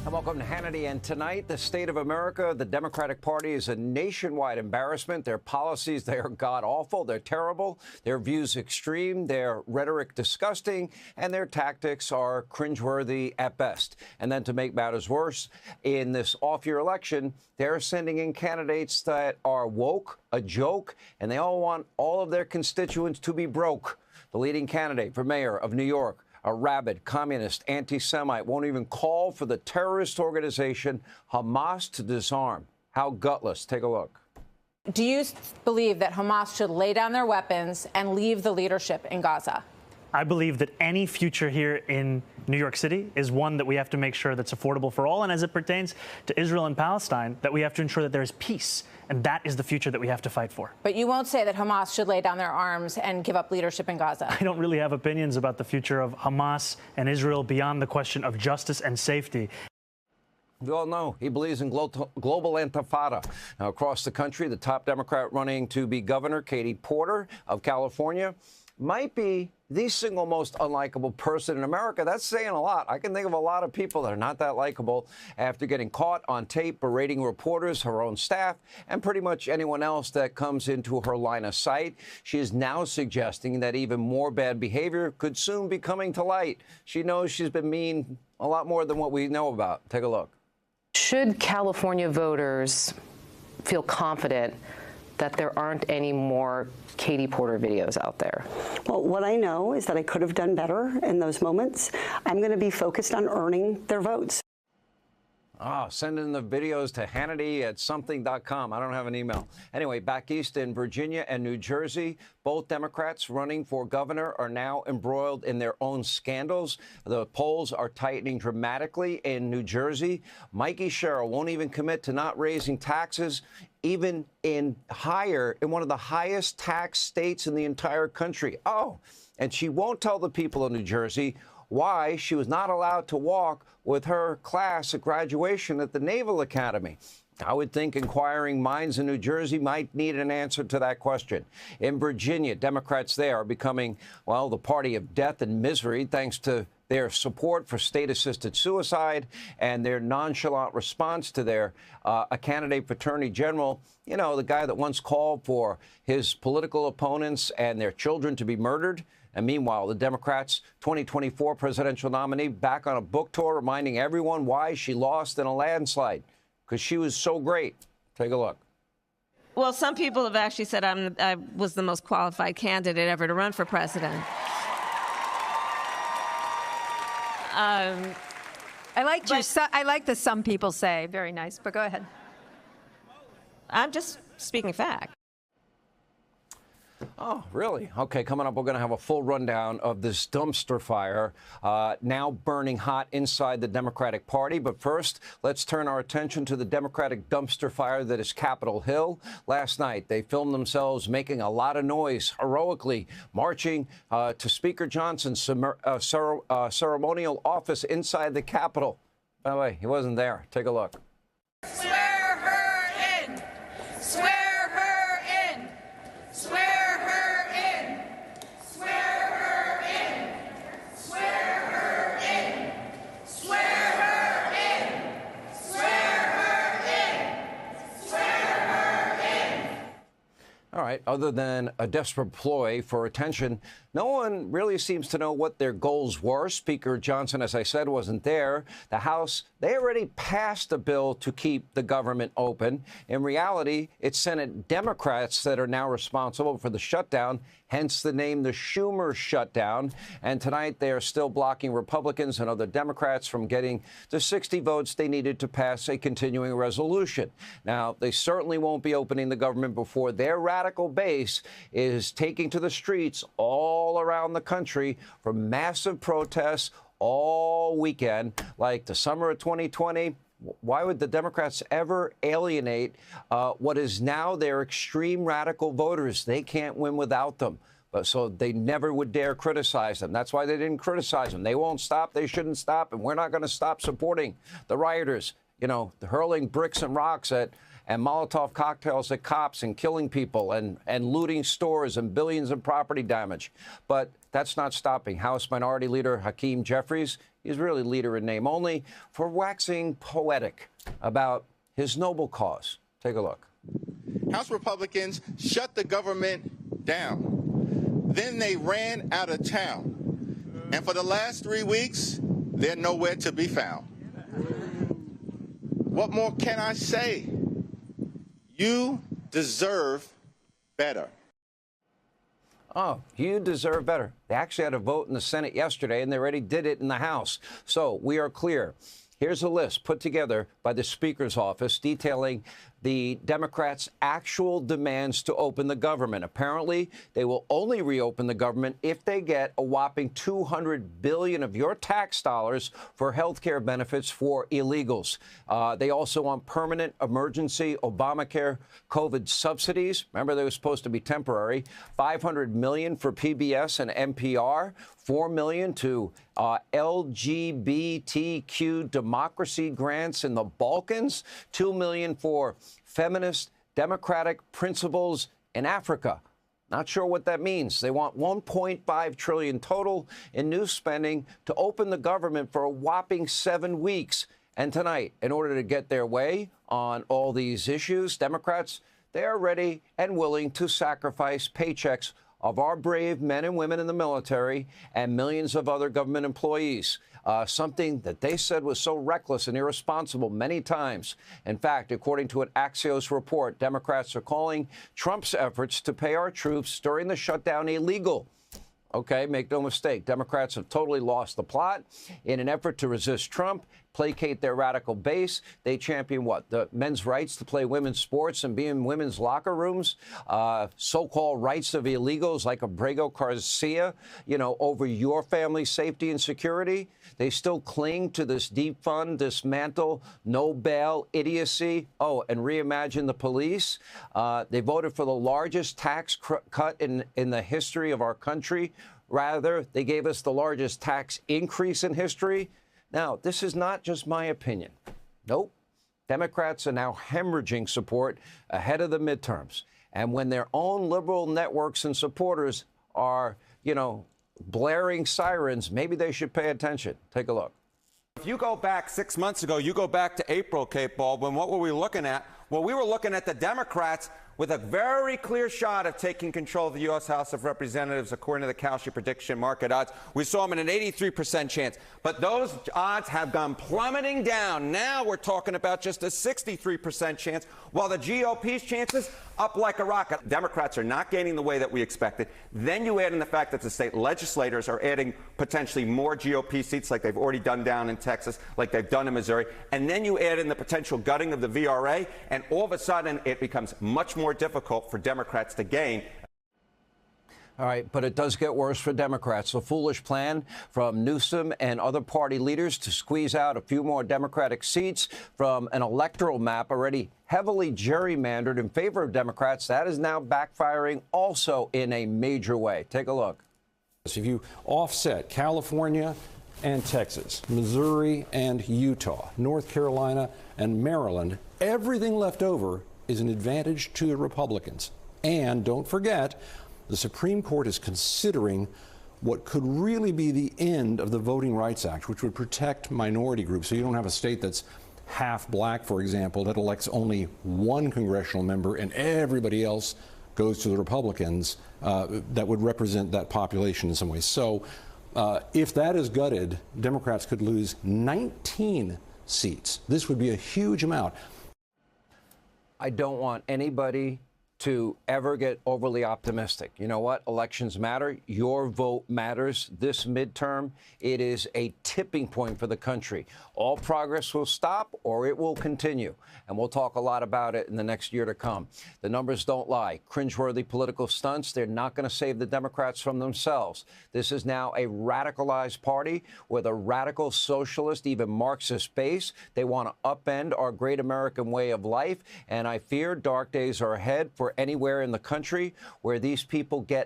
And welcome to Hannity. And tonight, the state of America, the Democratic Party is a nationwide embarrassment. Their policies, they are god-awful. They're terrible. Their views extreme. Their rhetoric disgusting. And their tactics are cringeworthy at best. And then to make matters worse, in this off-year election, they're sending in candidates that are woke, a joke, and they all want all of their constituents to be broke. The leading candidate for mayor of New York, a rabid, communist, anti-Semite, won't even call for the terrorist organization Hamas to disarm. How gutless. Take a look. Do you believe that Hamas should lay down their weapons and leave the leadership in Gaza? I believe that any future here in New York City is one that we have to make sure that's affordable for all. And as it pertains to Israel and Palestine, that we have to ensure that there is peace. And that is the future that we have to fight for. But you won't say that Hamas should lay down their arms and give up leadership in Gaza. I don't really have opinions about the future of Hamas and Israel beyond the question of justice and safety. We all know he believes in global intifada. Now, across the country, the top Democrat running to be governor, Katie Porter of California, might be the single most unlikable person in America. That's saying a lot. I can think of a lot of people that are not that likable after getting caught on tape berating reporters, her own staff, and pretty much anyone else that comes into her line of sight. She is now suggesting that even more bad behavior could soon be coming to light. She knows she's been mean a lot more than what we know about. Take a look. Should California voters feel confident that there aren't any more Katie Porter videos out there? Well, what I know is that I could have done better in those moments. I'm going to be focused on earning their votes. Send in the videos to Hannity@something.com. I don't have an email. Anyway, back east in Virginia and New Jersey, both Democrats running for governor are now embroiled in their own scandals. The polls are tightening dramatically in New Jersey. Mikey Sherrill won't even commit to not raising taxes, even in one of the highest tax states in the entire country. And she won't tell the people of New Jersey why she was not allowed to walk with her class at graduation at the Naval Academy. I would think inquiring minds in New Jersey might need an answer to that question. In Virginia, Democrats there are becoming, well, the party of death and misery thanks to their support for state-assisted suicide and their nonchalant response to their a candidate for attorney general, you know, the guy that once called for his political opponents and their children to be murdered. And meanwhile, the Democrats' 2024 presidential nominee back on a book tour reminding everyone why she lost in a landslide, because she was so great. Take a look. Well, some people have actually said I was the most qualified candidate ever to run for president. I like the some people say. Very nice, but go ahead. I'm just speaking fact. Oh, really? Okay, coming up, we're going to have a full rundown of this dumpster fire now burning hot inside the Democratic Party. But first, let's turn our attention to the Democratic dumpster fire that is Capitol Hill. Last night, they filmed themselves making a lot of noise, heroically marching to Speaker Johnson's ceremonial office inside the Capitol. By the way, he wasn't there. Take a look. Swear her in! Swear her in! Swear her in! Swear her in! Swear her in! Swear her in! Swear her in! Swear her in! All right, other than a desperate ploy for attention, no one really seems to know what their goals were. Speaker Johnson, as I said, wasn't there. The House, they already passed a bill to keep the government open. In reality, it's Senate Democrats that are now responsible for the shutdown, hence the name the Schumer shutdown. And tonight, they are still blocking Republicans and other Democrats from getting the 60 votes they needed to pass a continuing resolution. Now, they certainly won't be opening the government before their radical base is taking to the streets all around the country for massive protests all weekend, like the summer of 2020. Why would the Democrats ever alienate what is now their extreme radical voters? They can't win without them. So they never would dare criticize them. That's why they didn't criticize them. They won't stop. They shouldn't stop. And we're not going to stop supporting the rioters, you know, hurling bricks and rocks at and Molotov cocktails at cops and killing people and looting stores and billions in property damage. But that's not stopping. House Minority Leader Hakeem Jeffries, He's really leader in name only, for waxing poetic about his noble cause. Take a look. House Republicans shut the government down. Then they ran out of town. And for the last 3 weeks, they're nowhere to be found. What more can I say? You deserve better. Oh, you deserve better. They actually had a vote in the Senate yesterday, and they already did it in the House. So we are clear. Here's a list put together by the Speaker's office detailing the Democrats' actual demands to open the government. Apparently, they will only reopen the government if they get a whopping $200 billion of your tax dollars for health care benefits for illegals. They also want permanent emergency Obamacare COVID subsidies. Remember, they were supposed to be temporary. $500 million for PBS and NPR. $4 million to LGBTQ democracy grants in the Balkans. $2 million for feminist democratic principles in Africa. Not sure what that means. They want $1.5 trillion total in new spending to open the government for a whopping 7 weeks. And tonight, in order to get their way on all these issues, Democrats, they are ready and willing to sacrifice paychecks of our brave men and women in the military and millions of other government employees, something that they said was so reckless and irresponsible many times. In fact, according to an Axios report, Democrats are calling Trump's efforts to pay our troops during the shutdown illegal. Okay, make no mistake, Democrats have totally lost the plot. In an effort to resist Trump, placate their radical base, they champion what? The men's rights to play women's sports and be in women's locker rooms, so-called rights of illegals like Abrego Garcia, over your family's safety and security. They still cling to this defund, dismantle, no bail idiocy. Oh, and reimagine the police. They voted for the largest tax cut in the history of our country. Rather, they gave us the largest tax increase in history. Now, this is not just my opinion. Nope. Democrats are now hemorrhaging support ahead of the midterms. And when their own liberal networks and supporters are, blaring sirens, maybe they should pay attention. Take a look. If you go back 6 months ago, you go back to April, Kate Baldwin, what were we looking at? Well, we were looking at the Democrats with a very clear shot of taking control of the U.S. House of Representatives, according to the Kalshi prediction market odds. We saw them in an 83% chance. But those odds have gone plummeting down. Now we're talking about just a 63% chance, while the GOP's chances up like a rocket. Democrats are not gaining the way that we expected. Then you add in the fact that the state legislators are adding potentially more GOP seats like they've already done down in Texas, like they've done in Missouri. And then you add in the potential gutting of the VRA, and all of a sudden it becomes much more difficult for Democrats to gain. All right, but it does get worse for Democrats. A foolish plan from Newsom and other party leaders to squeeze out a few more Democratic seats from an electoral map already heavily gerrymandered in favor of Democrats. That is now backfiring also in a major way. Take a look. If you offset California and Texas, Missouri and Utah, North Carolina and Maryland, everything left over is an advantage to the Republicans. And don't forget, the Supreme Court is considering what could really be the end of the Voting Rights Act, which would protect minority groups. So you don't have a state that's half black, for example, that elects only one congressional member and everybody else goes to the Republicans that would represent that population in some ways. So if that is gutted, Democrats could lose 19 seats. This would be a huge amount. I don't want anybody to ever get overly optimistic. You know what? Elections matter. Your vote matters. This midterm, it is a tipping point for the country. All progress will stop or it will continue. And we'll talk a lot about it in the next year to come. The numbers don't lie. Cringeworthy political stunts, they're not going to save the Democrats from themselves. This is now a radicalized party with a radical socialist, even Marxist base. They want to upend our great American way of life. And I fear dark days are ahead for anywhere in the country where these people get